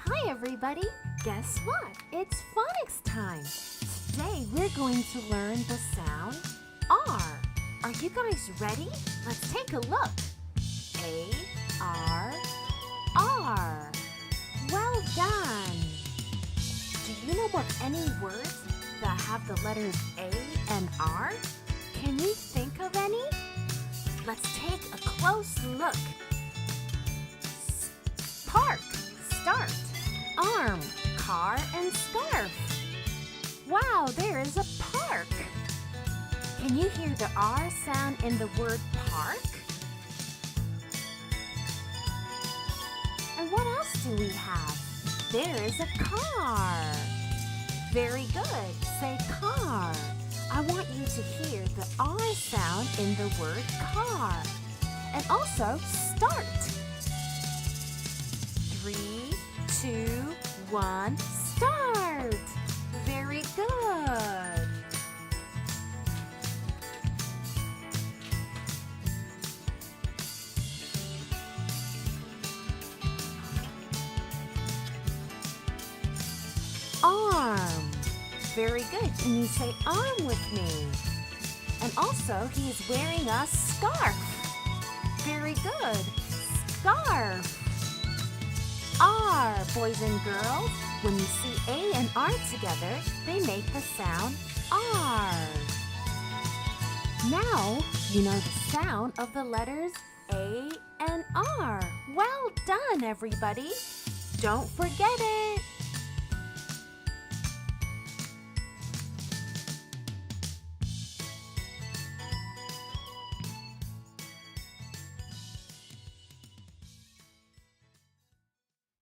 Hi everybody! Guess what? It's phonics time! Today we're going to learn the sound R. Are you guys ready? Let's take a look. A, R, R. Well done! Do you know of any words that have the letters A and R? Can you think of any? Let's take a close look. Park, start. Arm, car, and scarf. Wow, there is a park. Can you hear the R sound in the word park? And what else do we have? There is a car. Very good. Say car. I want you to hear the R sound in the word car. And also start. 3, 2, 1, start! Very good! Arm. Very good. Can you say arm with me? And also, he is wearing a scarf. Very good. Scarf. R, boys and girls. When you see A and R together, they make the sound R. Now, you know the sound of the letters A and R. Well done, everybody. Don't forget it.